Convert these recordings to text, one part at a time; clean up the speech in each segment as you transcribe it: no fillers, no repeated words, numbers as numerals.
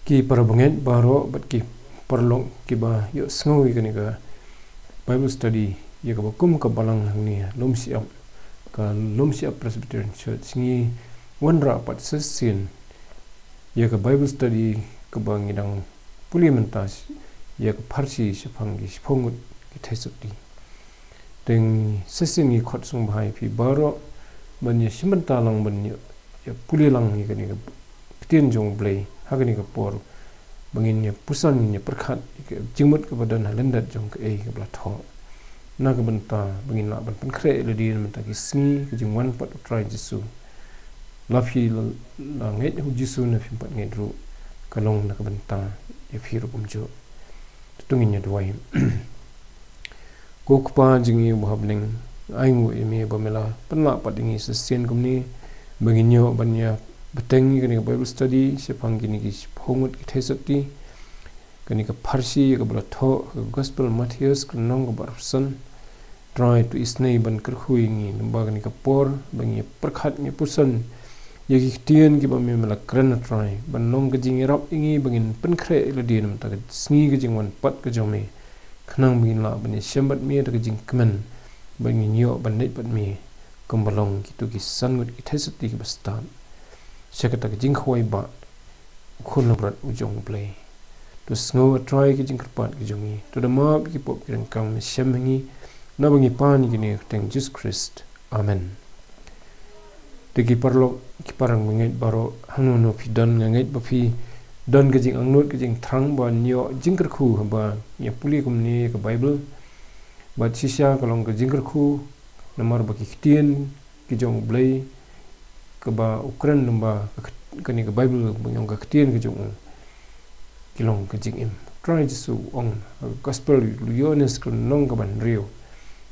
ki parabunget baro bat ki parlong ki ba yo sngowi kani ka Bible study ya ka kum ka balang ni lomsi ap Presbyterian Church ni wanra pat sesin ya ka Bible study ka bang idang pulimentas ya ka parsi sepanggi sepongut ki thesoti deng sesin ni khot sung bhai phi baro ban ya simanta lang ban ya pulilang ni kani ka tien jong blai hagani ka por bangin ya pusan ya perkhat jingmut ke badan halendat jong ke ke bla tho na ka banta bangin la ban khre le di menta ki sni ke jingwan pat try jisu la phi la ngai hu jisu na phi pat ngai ru kalong na ka banta ya phi ru kumjo tungin ya duai ko kpa jingi buhabling aingu emi bamela panla padingi sesien kumni bangin yo banya beteng kani Bible study sepang kini ki phongut ki thesati kani ka pharsi ka blatho gospel Matthias knong ka barsan try to isnei ban kerhuingi numba kani ka por bangi perkhat ni pusan yagi tien ki bami mela kran try ban nong ka jing rap ingi bangin penkhre le din ta sngi ka jingwan pat ka jome khnang bin la bani sembat mi ta ka jing kmen bangi nyo ban nei pat mi kombalong ki tu ki sangut ki thesati ki bastan sekata ke jing khoi ba khun labrat ujong play to snow try ke jing krpat ke jongi to the map ki pop kirang kang semhangi na bangi pan ki ne teng Jesus Christ amen de ki parlo ki parang ngai baro hanu no phi dan ngai ba phi dan ke jing angnut ke jing thrang ba nyo jing kar khu ba ya puli kum ni ke Bible ba sisya kalong ke jing kar khu namar ba ki tien ki jong blai ke ba Ukraine numba kani ke Bible banyong ka tien ke jong kilong ke jing im try jisu ong gospel luyones kun nong ka ban rio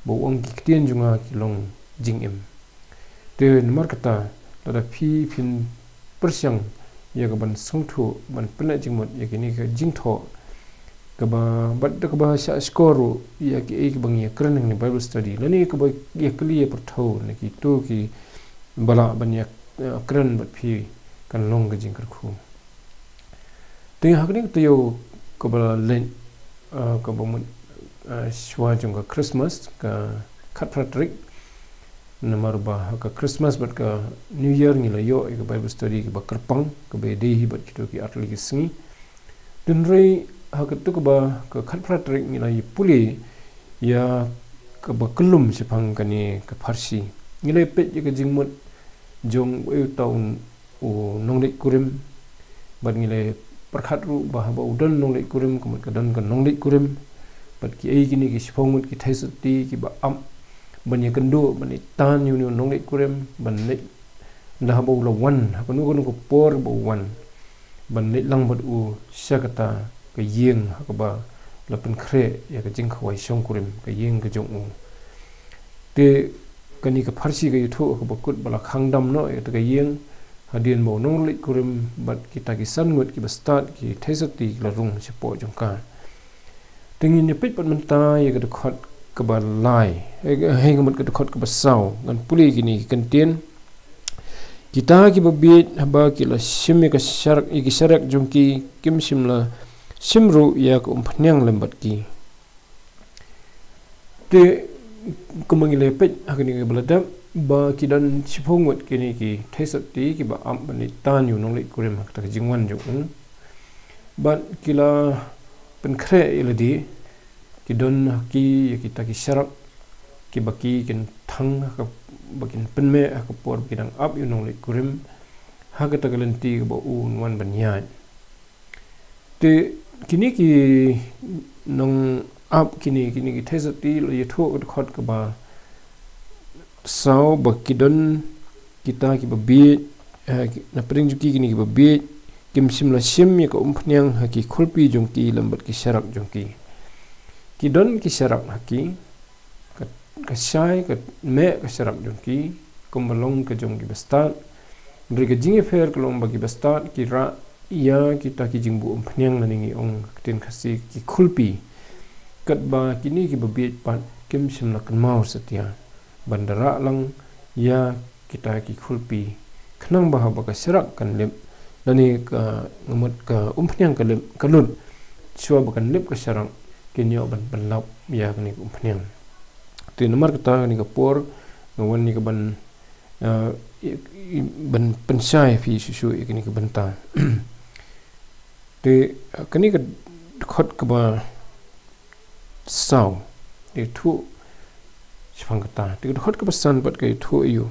bo ong ki tien junga kilong jing im te numar kata tada phi phin persyang ya ka ban sungthu ban pena jingmot ya kini ka jing tho ka ba bat ka ba sha skoru ya ki ek bang ya kran ni Bible study lani ka ba ya kli per tho ne ki to ki bala ban ya kran bat phi kan long ga jing kar khu te hakni to yo ko bala len ko ba mun shwa jung ka Christmas ka khat pratrik namar ba ka Christmas bat ka New Year ni la yo ka Bible study ka ba karpang ka be de hi bat kito ki atli ki singi dun rei ha ka tu ka ba ka khat pratrik ni la yi puli ya ka ba kelum sepang kani ka Parsi ni le pet ka jingmut jong eu taun u nonglik kurim bat ngile perkhat ru ba ba udan nonglik kurim kemat kadan kan nonglik kurim bat ki ei kini ki sipongmut ki thaisati ki ba am banya kendo bani tan yu nonglik kurim ban nek dah ba ula wan ha kanu ko por ba wan ban nek lang bat u syakata ka yeng ha ka ba la pen khre ya ka jing khwai song kurim ka yeng ka jong u te kani ka Parsi ka yutho ka bakut bala khangdam no ya ta yeng hadien mo nong lik kurim bat kita ki sangut ki bastat ki thaisati la rung sepo jongka tengin ne pet pat menta ya ka khot ka ba lai he ka mat ka khot ka basau ngan puli kini kan tien kita ki babit haba ki la sim ka syarak ki syarak jongki kim sim la simru ya ka umpnyang lembat ki te kumang lepet hakini ke beladap ba kidan sipongot kini ki thaisati ki ba am bani tan yu nong le kurim hak ta jingwan jong ba kila penkhre iladi kidon ki kita ki syarak ki baki kin thang ka bakin penme hak por kidang up yu nong le kurim hak ta galenti ba un wan banyat te kini ki nong up kini ki thesati lo yetho khot ka ba sao bakidon kita ki babi na pring juki kini ki babi kim sim la sim ya ka umpnyang haki khulpi jongki lambat ki syarak jongki kidon ki syarak haki ka syai ka me ka syarak jongki kumbalong ka jongki bastat beri ka jingi fair kalong bagi bastat ki ra ya kita ki jingbu umpnyang naningi ong tin khasi ki khulpi kat ba kini ki babit pat kim sim la kan mau setia bandara lang ya kita ki khulpi khnang ba ba ka serak kan lem lani ka ngamut ka umpnyang kalut chua bukan lip ka syarang kinyo ban balap ya kani umpnyang tu nomor kata ni ka por ngawan ni ka ban ban pensai fi susu kini ka banta de kani ka khot ka ba sau de thu chang kata de khot ka basan bat ka thu yu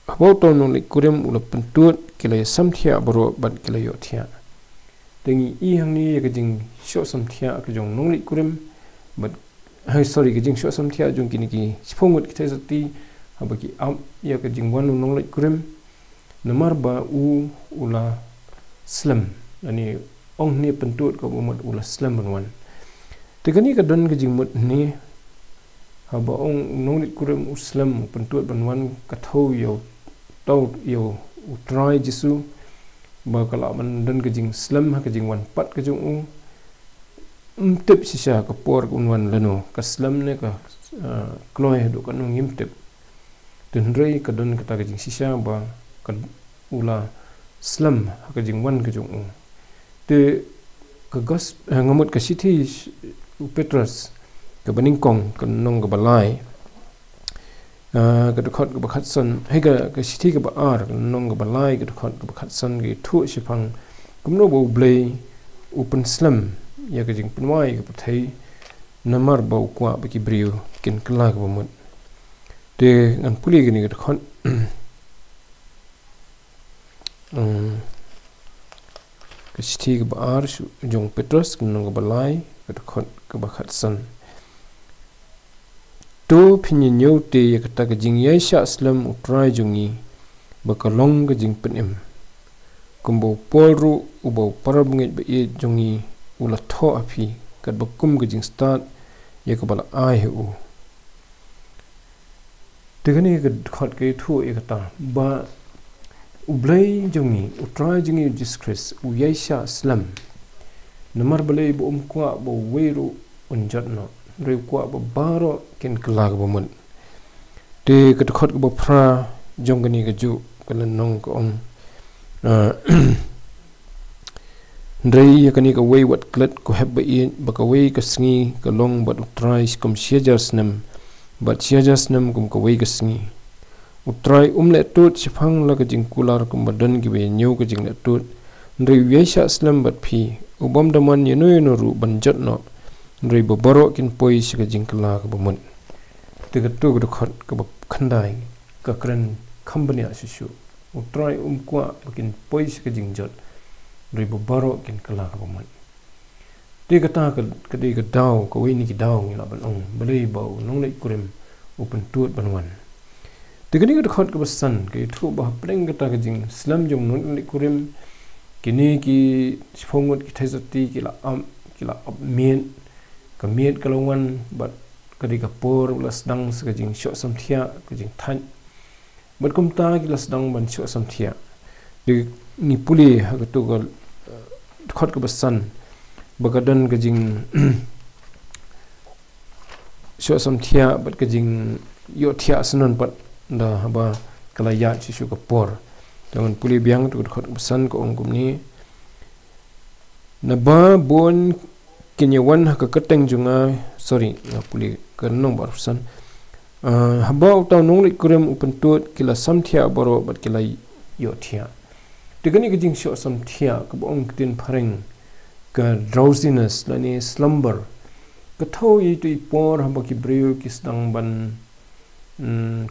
habau to no le kurem ula pentut kila samthia baro bat kila yo thia tengi i hang ni ka jing sho samthia ka jong nong le kurem bat sorry ka jing sho samthia jong kini ki siphongot ki thesati habaki am ya ka jing wan nong le kurem namar ba ula slam ani ong ni pentut ko umat ula slam banwan tegani ka don ka jing mut ni haba ong nong le kurem uslam pentut banwan ka thau yo tau yo utrai jisu ba kala man dan ka jing slam ha ka jing wan pat ka jong tip sisa ka por unwan lano ka slam ne ka kloy do ka nong im tip den rei ka don ka ta ka jing sisa ba ka ula slam ha ka jing wan ka jong te ka gas ngamut ka sithi Petrus ka baningkong ka nong ka balai ka khot ka bakhat san he ka sithi ka baar nong ka balai ka khot ka bakhat san ge thu sipang kumno bo blei open slam ya ka jing punwai ka pathai namar bo kwa ba ki briu kin kala ka bomut te an puli ge ni ka khot ka sithi ka baar jong Petrus ka nong ka balai ka khot ka bakhat san to pinyin yo te ya kata ka jing yai sha slam utrai jungi bakalong ka jing penim kumbo polru ubo parabungit ba e jungi ula tho api kat bakum ka jing start ya ka bala ai hu tegani ka khot ke thu e kata ba ublai jungi utrai jungi disgrace u yai sha slam namar balai bo kwa bo weru unjat no reu kwa ba baro ken kala ga bomon te ka khot ga phra jongani ga ju kana nong ko ong ndrei ya kani ka wei wat klet ko heb ba in ba ka wei ka sngi ka long bat utrai kom siajas nam bat siajas nam kum ka wei ka sngi utrai umle tut sifang la ka jing kular kum badan gi be nyu ka jing le tut ndrei yesha slam bat phi ubam daman yeno yeno ru banjat no rei boboro kin poi si ka jingkala ka bomon te ka tu ka khot ka khandai ka kran company asisu utrai kwa kin poi si ka jingjot rei boboro kin kala ka bomon te ka ta ka de ka daw ka we ni ki daw ni la ban ong balei bau nong le kurim open tut banwan te ka ni ka khot ka basan ka thu ba preng ka ta ka jing slam jong nong le kurim kini ki siphongot ki thaisati ki la mien kamiet kalongan bat kadi ka por las dang sa jing sho samthia ka jing than bat kumta ki las dang ban sho samthia de ni puli ha ka tu gal khot ka basan bagadan ka jing sho samthia bat ka jing yo thia sanan pat da ba kala ya chi shu ka por dengan puli biang tu khot ka basan ko ongkum ni na ba bon kinyawan haka kateng junga sorry na puli kanong barusan habau tau nong lik kurem upen tut kila samthia baro bat kila yo thia tegani ka jing sho samthia ka bong tin phareng ka drowsiness lani slumber ka thau yi tu por haba ki breu ki stang ban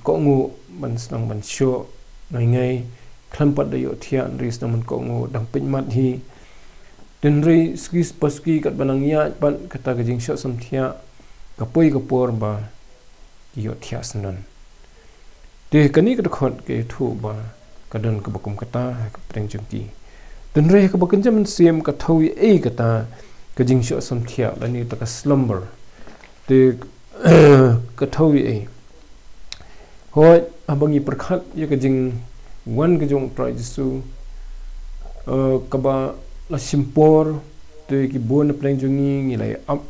ko ngu ban stang ban sho ngai klampat da yo thia ri stang man ko ngu dang pinmat hi den rei skis paski kat banang ya pan kata ka jing sho samthia ka poi ka por ba yo thia sanan te kani ka khot ke thu ba ka don ka bakum kata ka preng jungki den rei ka bakan jam sem ka thawi e kata ka jing sho samthia lani ta ka slumber te ka thawi e hoi abangi prakhat ya ka jing wan ka jong try jisu ka ba la simpor te ki bon pleng jungi ngilai up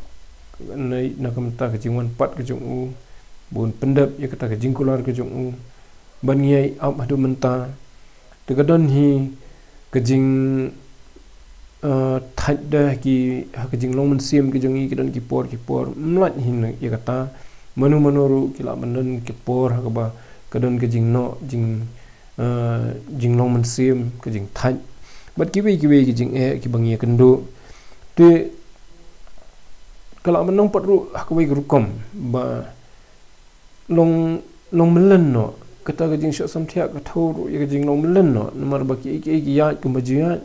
nai nakamta ka jingwan pat ka jong u bon pendap ya kata ka jingkular ka jong u ban ngai up hadu menta Tekadon hi kejing thaj dah ki kejing long men sim ke jongi kedon ki por mlat hin ya kata manu ru kila bandon ki por ha ba kedon kejing no jing long men sim kejing thaj bat ki we kejing ki bangi kendo te kala menong pat ru ha we rukom ba long melen no kata kejing syok samthia ka thau ya kejing long melen no nomor ba ki ya ku majiat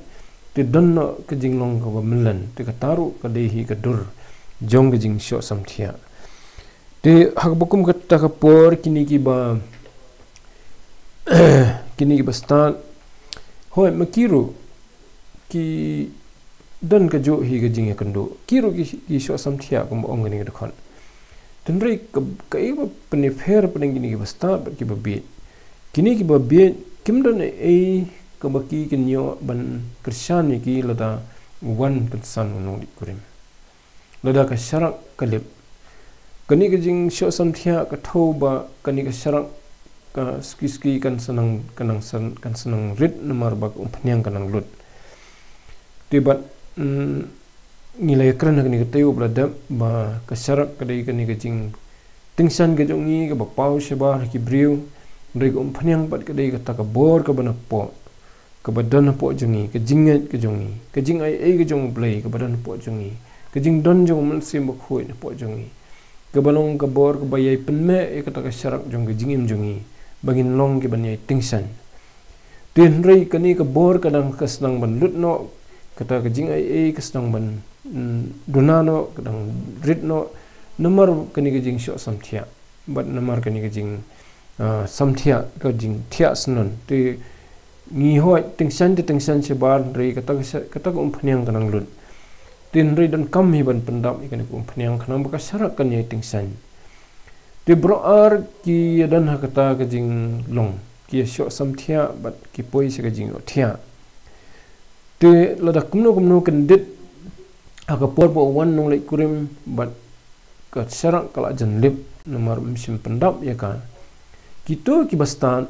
te don no kejing long ka melen te ka taru ka dehi ka dur jong kejing syok samthia te hak bokum kata ka por kini ki ba start hoi makiru ki don ka jo hi kejing ya kendo kiru ki syok samthia ko ong ni ka khon tenrei ka iba penifer peneng kini ki ba start ki ba bit kini ki ba bit kim don ka baki kinyo ban Krisyan ki lada wan pensan nong di kurim lada ka syarak kalib kani ka jing syok samthia ka thau ba kani ka syarak ka ski kan senang rit nomor ba umpanyang kanang lut tibat nilai keren kani ka tayo blada ba ka syarak kadai kani ka jing tingsan ka jongi ka ba pau sheba ki briu reg umpanyang bat kadai ka ta ka bor ka bana po ka badan po jongi ka jingat ka jongi ka jing ai ka jong blai ka badan po jongi ka jing don jong man sim ba khoi na po jongi ka balong ka bor ka bayai penme ka ta ka syarak jong ka jingim jongi bagin long ki ban yai tingsan tin rei kani ka bor ka dang ka senang ban lut no kata ka jing ai ka senang ban dunano ka dang rit no nomor kani ka jing syok samthia bat nomor kani ka jing samthia ka jing thia snon te ngi hoi tingsan sebar rei kata umpanyang kanang lut tin rei dan kam hi ban pendap ikan umpanyang kanang baka syarak kan yai tingsan te broar ki dan ha kata ka jing long ki syok samthia bat ki poi se ka jing thia te lada kumno kendit aka por bo wan nong lai kurim bat ka syarak kala jan lip nomor sim pendap ya ka kito ki bastan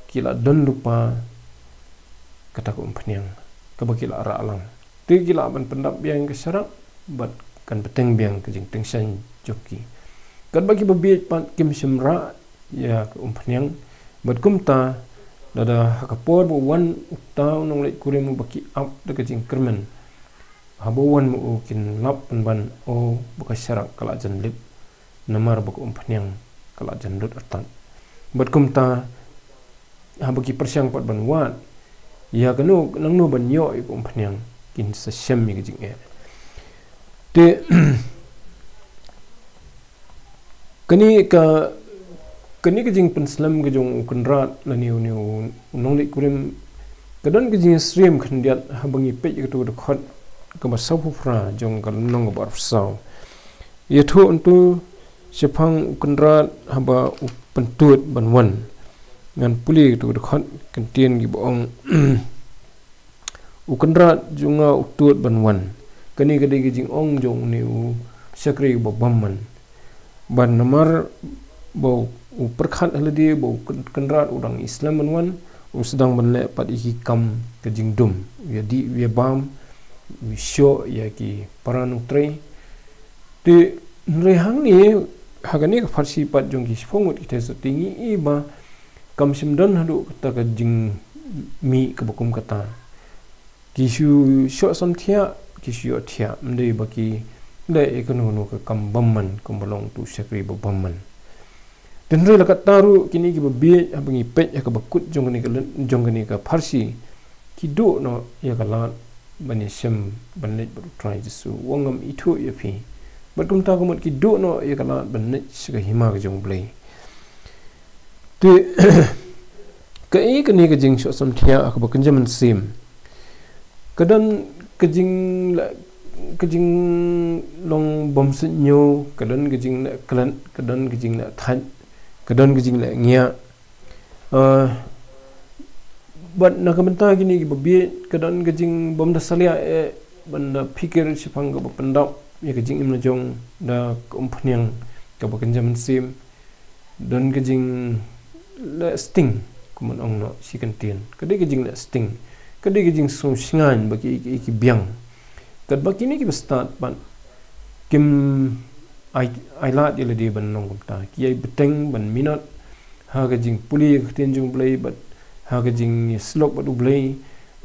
kila don lupa kata ko umpanyang ka bakila ara alang te kila ban pendap biang ke syarak bat kan peteng biang ke jing tingsan joki kan bagi babiet pat kim simra ya ke umpanyang bat kumta dada hakapor bo wan ukta nong lai kurim baki up de ke jing kermen habo wan mu kin lap ban o baka syarak kala jan lip namar baka umpanyang kala jan lut atan bat kumta habaki persyang pat ban wat ya kanu nang no ban yo ik umpanyang kin sa syam mi jing te kani ka jing penslam ke jong kunrat la niu nong li kurim kadon ke jing stream khandiat habangi pe ke tu khot ka ba sabu fra jong ka nong ba saw ye thu untu sepang kunrat haba pentut ban wan ngan puli tu khot kentien gi bong ukandrat junga utut banwan kani kadi gi jing ong jong niu sakri bo bamman ban namar bo perkhat haladi bo kandrat udang Islam banwan sedang banle pat iki kam ke jing dum ya di ya bam wi syo ya ki paran tre ti rehang ni hagani ka farsi pat jong gi spongut kita setingi iba kam simdon hadu kata ka jing mi ke bokum kata kisu syok samthia kisu thia mdei baki le ekonono ka kam bamman kumbalong tu sakri bamman tenre lakat taru kini ki babi abangi pet ya ka bakut jong ni ka farsi kido no ya kala bani sem banlet baru try jisu wangam itu ya pi batum ta kumut kido no ya kala banlet siga hima ka jong blai te ka kani ka jing syok samthia ak ba kenjaman sim kadan kejing long bom senyo kadan kejing na klan kadan kejing na than kadan kejing na ngia bat na kamenta gini ki babi kadan kejing bom da salia banda pikir sipang ka pendap ya kejing imna jong da umpanyang ka ba kenjaman sim dan kejing la sting kumun ong no si kantin kadai ke jing na sting kadai ke jing sung singan bagi iki biang kad baki ni ki start pan kim ai lat ile di ban nong ta ki ai beteng ban minat ha ga jing puli ke tin jung play bat ha ga jing slok bat ublay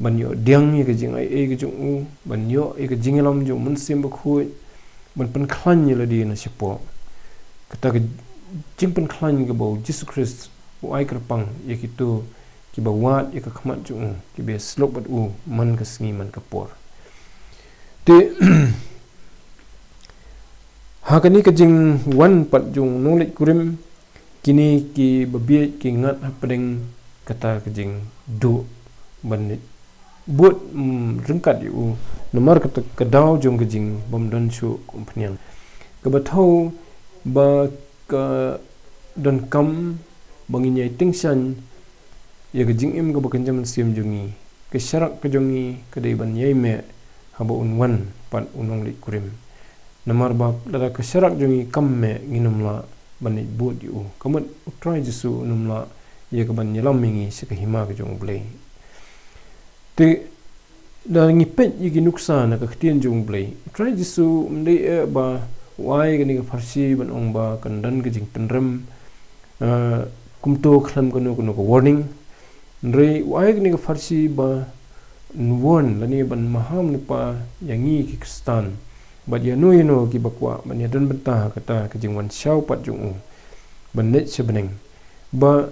ban yo diang ye ga jing ai ke jung u ban yo e ga jing lam jung mun sim ba khu ban pan khlan ile di na sipo kata ga jing pan khlan ga bo Jesus Christ u ai kerpang ye kitu ki ba wat ye ka khmat jung ki be slok bat u man ka sngi man ka por te hakani ka jing wan pat jung nolik kurim kini ki babiet ki ngat hapdeng kata ka jing du ban buat rengkat yu nomor kata kedau jung ka jing bom don chu kumpniang ka bathau ba ka don kam banginyai tingsan ya ka jing im ka bakan jam sim jungi ke syarak ka jungi ka dei ban yai me haba unwan pat unong lik kurim namar bab lada ke syarak jungi kamme nginumla banit buat yu kamat utrai jisu numla ya ka ban nyelam mingi sika hima ka jung blay te da ngipet yigi nuksa na ka khtian jung blay utrai jisu mdei ba wai ka ni ka farsi ban ong ba kandan ka jing tenrem kumto khlam kanu ko warning ndrei wai ka ni ka farsi ba nuwon lani ban maham nipa yangi ki kristan bat ya no ki bakwa ban ya dan bentah kata ke jingwan syau pat jung ban net sebeneng ba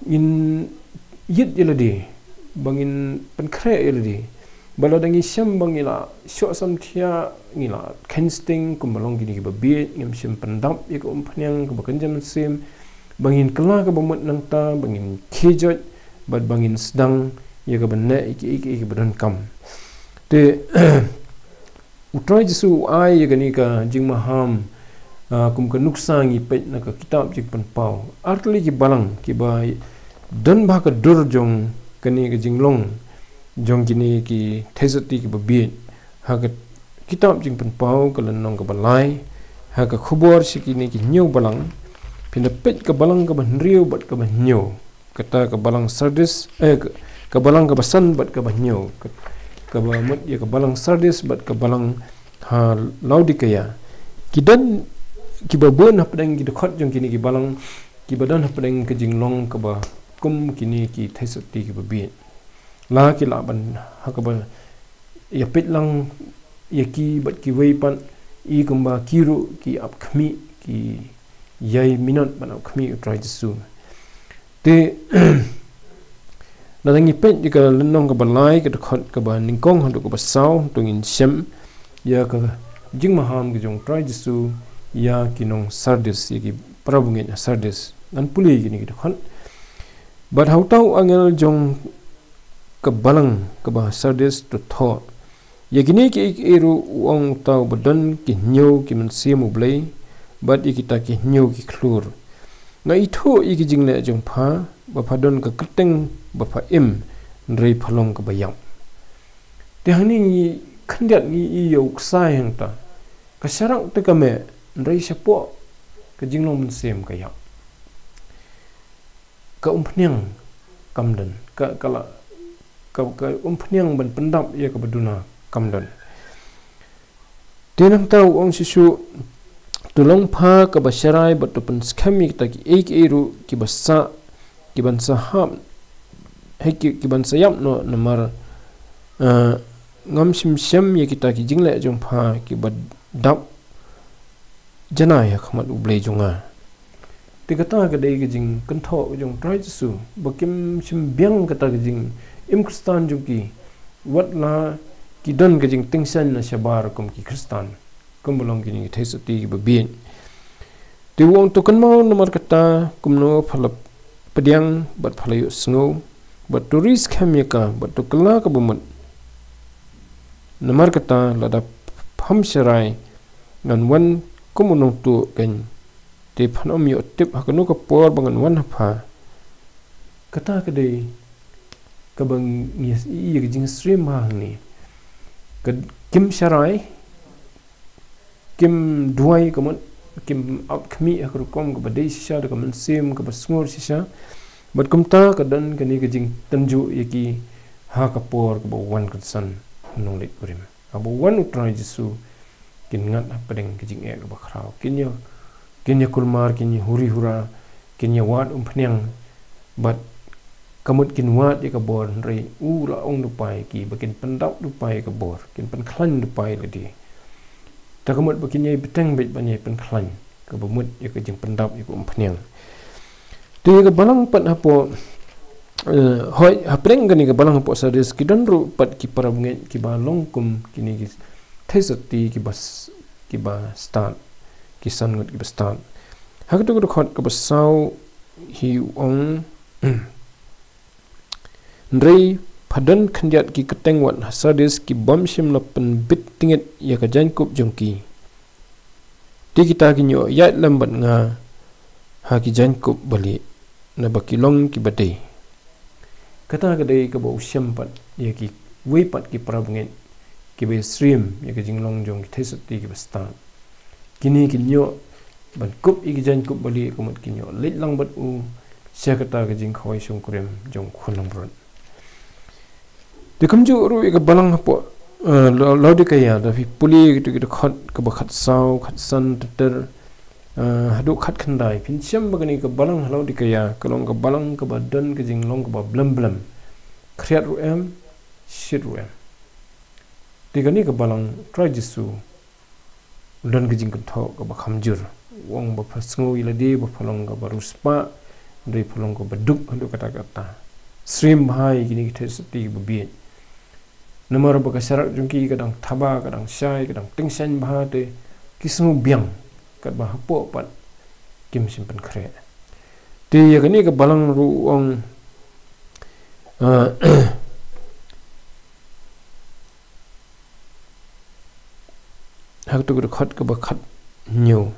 in yit yeladi bangin penkre yeladi bala dangi syam bangila syok sam thia ngila kensting kumbalong gini ki babit ngam syam pendap ya ko umpanyang ke bakanjam sim bangin kela ke bomot nang ta bangin khejot bat bangin sedang ya ka banne iki badan kam te utrai jisu ai ya gani ka jing maham kum ka nuksangi pet na ka kitab jik pan pau artli ki balang ki bai dan ba ka dur jong kani ka jinglong jong kini ki thezati ki babit ha ka kitab jing pan pau ka lanong ka balai ha ka khubor sikini ki nyau balang pinda pet ka balang ka ban riu bat ka ban nyau kata ka balang sardis ka balang ka basan bat ka ban nyau ka bamut ya ka balang sardis bat ka balang ha laudikaya kidan ki babon hapdang ki dekat jong kini ki balang ki badan hapdang ke jinglong ka ba kum kini ki thaisati ki babit la ki la ban ha ka ba ya pitlang ya ki bat ki weipan i kumba kiru ki apkhmi ki yai minot ban apkhmi utrai jisu te nadangi pet jika lenong ka balai ka dekat ka ba ningkong handu ka basau tungin syam ya ka jing maham ke jong trai jisu ya kinong sardis ya ki prabungin sardis dan puli gini ki dekat bat hautau angel jong ka balang ka ba sardis to tho ya gini ki eru wong tau badan ki nyau ki mensimu blai bat ikita ki nyau ki klur na itu iki jing le jong pha ba phadon ka keteng bapa im ndrei phalong ka bayam te hani khandiat ni yo ksai hang ta ka sarang te ka me ndrei sapo ka jinglong mun sem ka yam ka umpnyang kamdan ka kala ka umpnyang ban pendap ya ka baduna kamdan tenang tau ong sisu tulong pha ka basyarai batupan skami ta ki ek eru ki basa ki ban saham heki ki ban sayam no namar ngam sim syam ye kita ki jingle jong pha ki bad dap jana ya khamat ublei jonga te kata ka dei ki jing kan tho jong trai su bakim sim biang kata ki jing im kristan jong ki wat la ki don ki jing tingsan na shabar kum ki kristan kum bolong ki ni thesati ki babin te wong to kan mau namar kata kum no phalap pediang bat phalayu sngo bat turis khamyaka bat to kala ka bumut namar kata lada pham serai ngan wan kumunong tu kan te phanom yo tip hakanu ka por bangan wan pha kata ka dei ka bang yes i ye jing stream ma ni ka kim serai kim duai ka mon kim up khmi akru kom ka badai sisa ka man sim ka basngor sisa bat kumta kadan kani kajing tanju yaki ha kapor ka wan kan nong let kurim abo wan utrai Jesu kin ngat padeng kajing e ka bakrau kinya kulmar kinya huri hura kinya wat phnyang bat kamut kin wat ya ka bor rei la ong dupai ki bakin pendau dupai ka bor kin pen khlan dupai ladi ta kamut bakin yai beteng bet banyai pen khlan ka bumut ya ka jing pendau ya ka phnyang ti ka balang pat hapo hoi hapreng gani ka balang hapo sadis ki dan ru pat ki parabnge ki ba longkum kini ki thesati ki ba stan ki sangut ki ba stan haktu ko khot ka ba sau hi ong Ndrei padan khandiat ki keteng wat hasadis ki bomshim la pen bit tinget ya ka jankup jongki ti kita ki nyo yat lambat nga ha ki jankup bali na bakilong ki badai kata ka dai ka bau syampat ya ki wipat ki prabnget ki be stream ya ka jinglong jong ki thesati ki bastan kini ki nyo ban kup i ki jankup bali kumut ki nyo lit lang bat u sia kata ka jing khoi sung kurem jong khunang bron de kamju ru ka balang hapo laudi kaya da fi puli gitu khat ka bakhat sau khat san ter hadu khat khandai pin siam bagani ka balang laudi kaya kalong ka balang ka badan ka jing long ka ba blam blam khriat ru em shit ru em de gani ka balang try Jesu dan ka jing ka tho ka ba khamjur wong ba phasngo ila de ba phalong ka baruspa dei phalong ka baduk hadu kata kata stream bhai gini ki thesati bi nomor baka syarat jungki kadang thaba kadang syai kadang tingsan bahate kismu biang kat bah po pat kim simpan khre ti ya kani ka balang ru ong hak tu khot ka bakhat nyu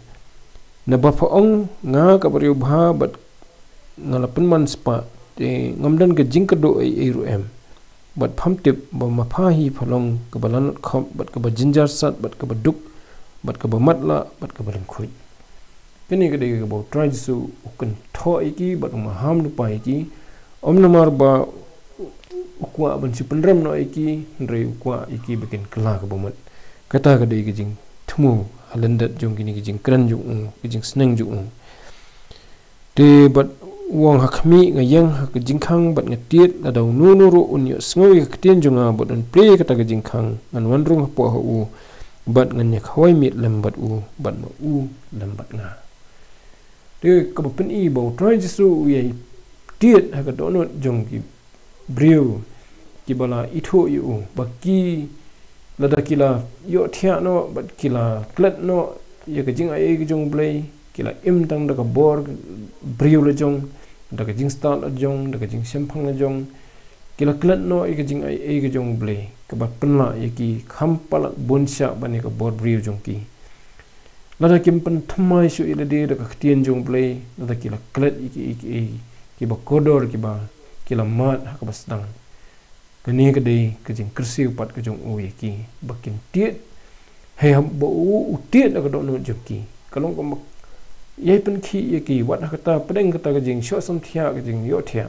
na ba pho ong nga ka bariu bha bat ngalapan man spa te ngamdan ka jing ka do ai ru em bat phamtip ba mapahi phalong ka balan khom bat ka ba jinjar sat bat ka ba duk bat ka ba matla bat ka ba lengkhoi kini ka de ka ba try Jesu ukun tho iki bat ma ham nu pai ki om namar ba ukwa ban si pendram no iki ndrei ukwa iki bikin kela ka ba mat kata ka de ki jing thumu halandat jong kini ki jing kran ju ki jing sneng ju te bat wong hakmi ngayang hak jingkhang bat ngatiet la daw nunuru unyo sngoy ktien junga bat an play kata ka jingkhang an wanrung po hu bat ngan yak hawai mit lambat u bat ma u lambat nga de ka pen i bo try Jesu ye tiet hak donot jong ki brew ki bala itho yu baki lada kila yo thia no bat kila klat no ye ka jing ai ki jong blai kila im tang da ka bor brew le jong da ka jing start ajong da ka jing sempang ajong kila klat no e ka jing ai ka jong ble ka ba penla ye ki khampal bonsha bani ka bor briu jong ki la da kim pen thamai su ila de da ka ktien jong ble la da kila klat ki ba kodor ki ba kila mat ha ka basdang kani ka de ka jing krsi upat ka jong o ye ki bakin tiet he ba u tiet da ka do no jong ki kalong ka yai pen khi ye ki wat kata pedeng kata ka jing sho sam thia ka jing yo thia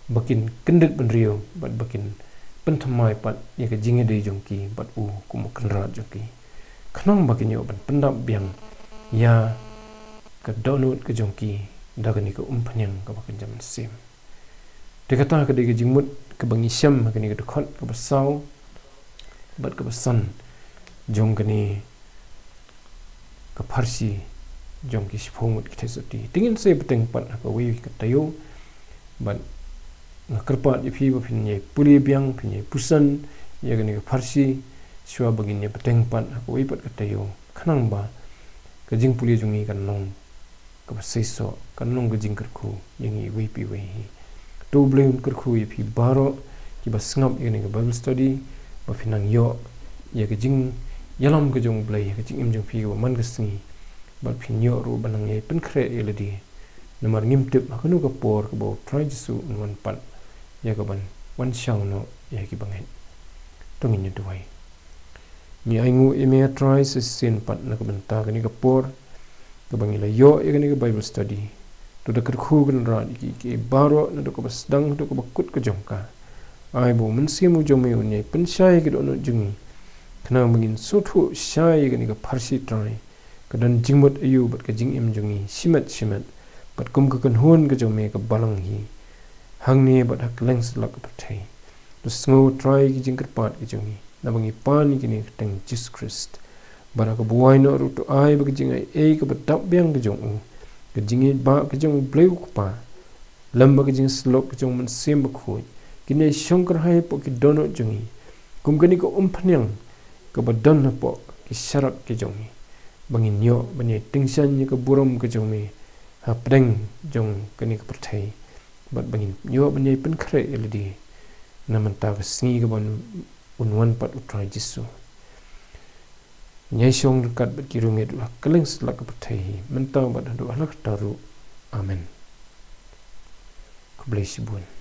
bakin kendet ben rio bat bakin pen thamai pat ye ka jing de jong ki bat u kum kanra jong ki khnong bakin yo ban pendap biang ya ka donut ka jong ki da ka ni ka phanyang ka bakin jam sim de kata ka de ka jing mut ka bangi syam ka ni ka khot ka basau bat ka basan jong ka ni ka pharsi jong ki sphomut ki thesati tingin se beteng pat ka wi ka tayo ban ngakerpat ipi ba pinye puli biang pinye pusan ya gani ka pharsi shwa bagin ye beteng pat ka wi pat ka tayo khanang ba ka jing puli jungi kan nong ka seiso kan nong ka jing kerku yangi wi pi wi to blem kerku ipi baro ki ba sngap ye ni ka bible study ba pinang yo ya ka jing yalam ka jong blai ka jing im jong pi ba man ka sngi bat pinyo ru banang ye pen khre eladi namar ngimtip akunu ka por ka bo try Jesu non pat ya ka ban wan shang no ya ki bangen tongin ni duai ni aingu eme try sin pat na ka banta ka ni ka por ka bangila yo ya ka ni ka bible study tu dekat khu kan ra ki baro na ko basdang tu ko bakut ko jongka ai bo mun simu jome unye pensyai ke dono jungi kana mungin sothu syai ke ni ka pharsi trai kadan jingmot ayu bat ka jingim jungi simat bat kum ka kan hon ka jome ka balang hi hangni bat hak lengs lak pathai tu sngo trai ki jingkat pat ki jungi na bangi pan ki ni teng Jesus Christ bara ka buai no ru to ai ba ka jingai e ka bat dap biang ka jong ka jingi ba ka jong bleu ku pa lamba ka jing slok ka jong man sem ba khoi kini shongkar hai po ki dono jungi kum kani ko umpanyang ka badan na po ki syarak ki jongi bangi nyo bani tingsan ni ka buram ka jongi ha preng jong kani ka perthai bat bangi nyo bani pen khre eldi namanta ka singi ka ban unwan pat utrai jisu nyai shong dekat bat ki runget la keleng selak ka perthai mentang bat do halak taru amen ku bless you bun